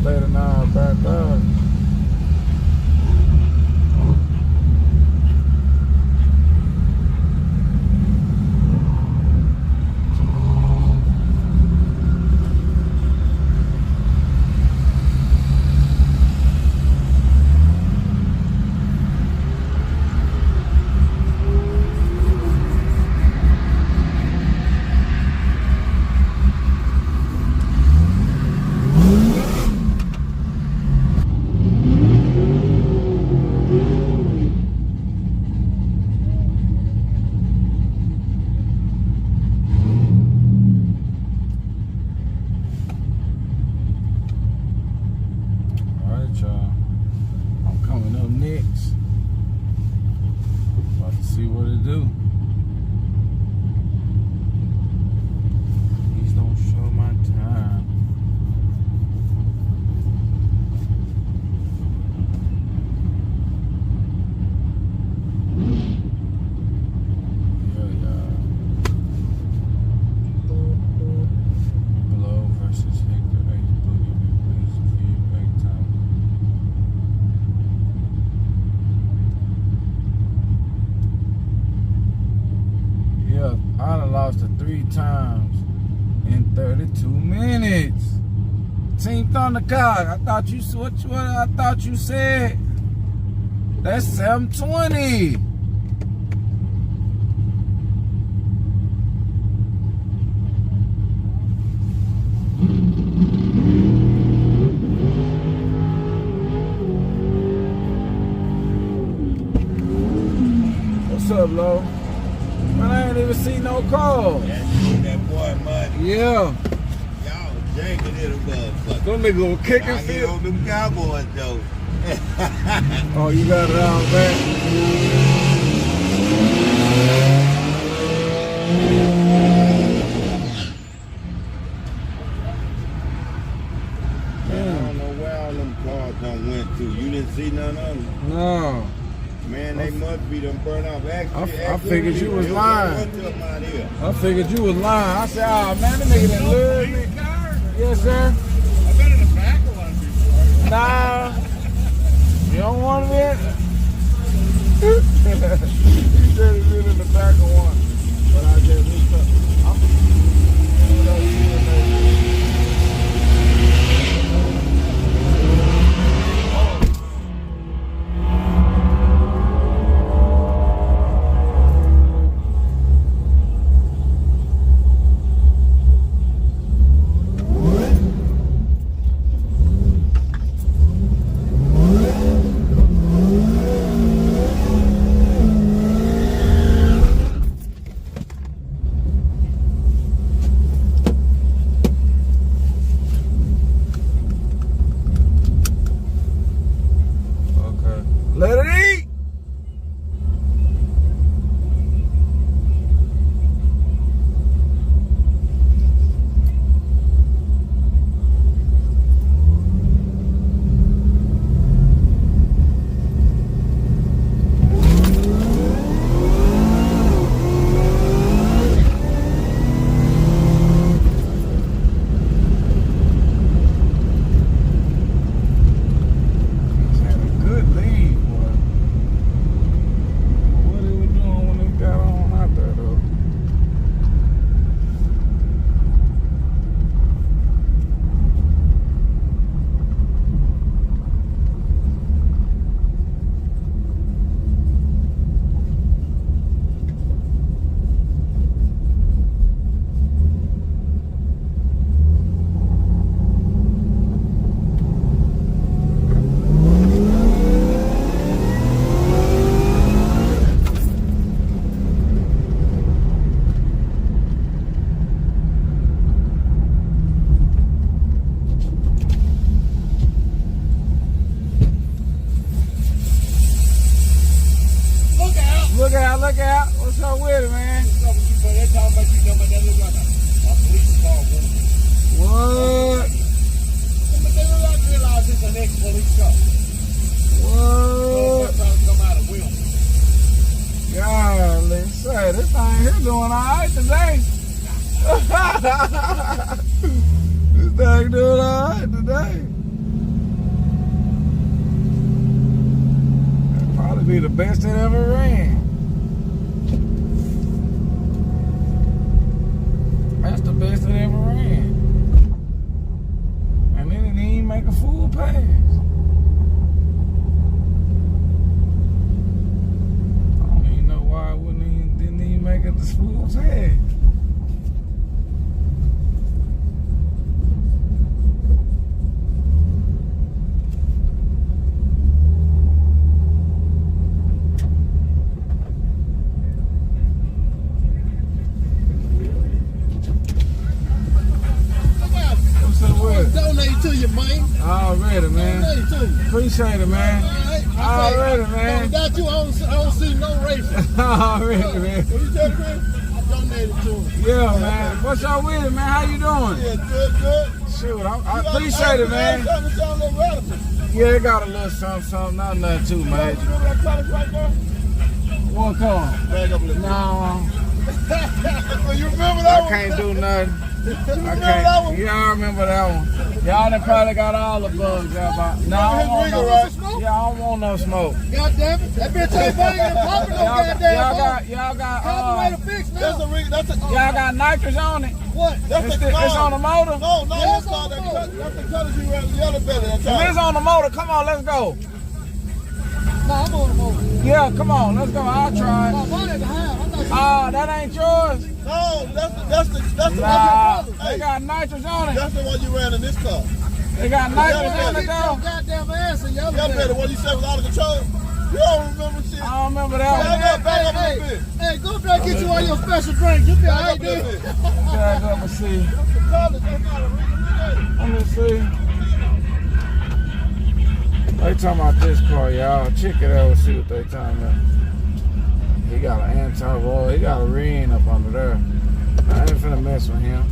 state of now back up. I'm coming up next. About to see what it do. Please don't show my time. I done lost it 3 times in 32 minutes. Team Thundercock, I thought you what I thought you said. That's 720. What's up, Lo? Man, I ain't even see no call. That boy money. Yeah. Y'all drinking it a motherfucker. Them niggas will kick and I hear feel. on them Cowboys though. Oh, you got it all back. Man, I don't know where all them cars done went to. You didn't see none of them? No. Man, they must be done burnt off. I figured you was lying. I figured you was lying. I said, oh man, that nigga done lured me. Yes, sir. I've been in the back a lot before. Nah. You don't want it? He said he's been in the back of one. But I just hooked up. Let it eat. Look out. What's up with it, man? They talking about you jumping that look like a police car. What? But they don't like to realize it's an ex-police car. What? They're trying to come out of wheel. Golly, say, this thing here doing all right today. This thing doing all right today. be the best that ever ran. That's the best that ever ran. And then it didn't even make a full pass. I don't even know why it didn't even make it the full pass. Donate to you, man. Already, man. Donate to you. Appreciate it, man. Already, man. Without you, I don't see no racing. Already, man. What you tell me? I donated to him. Yeah, man. What's y'all with it, man? How you doing? Yeah, good. Shoot, I appreciate it, man. Yeah, it got a little something, not nothing too, man. What car? Back up a little bit. No, You remember that I can't do nothing. I can't. Yeah, I remember that one. Y'all done probably got all the bugs out about. No, I don't want no. Yeah, I don't want no smoke. God damn it. That bitch ain't banging and popping no goddamn. Y'all got way to fix now. y'all got nitrous on it. What? It's on the motor. No, that's not that. That's the colors you ran the Yello Belly. If it's on the motor, come on, let's go. No, I'm on the motor. Yeah, come on, let's go. I'll try it. Oh, mine ain't behind. That ain't yours. No, that's the Nah, one. they got nitrous on it. That's the one you ran in this car. They got nitrous on it though. Goddamn ass in Yello Belly. The one you said was out of control. You don't remember shit. I don't remember that one. Back up a little bit. Hey, go back and get you all your special drinks. You be alright, dude. Back up and see. Let me see. They talking about this car, y'all. Check it out and see what they talking about. He got an anti-roll. He got a ring up under there. I ain't finna mess with him.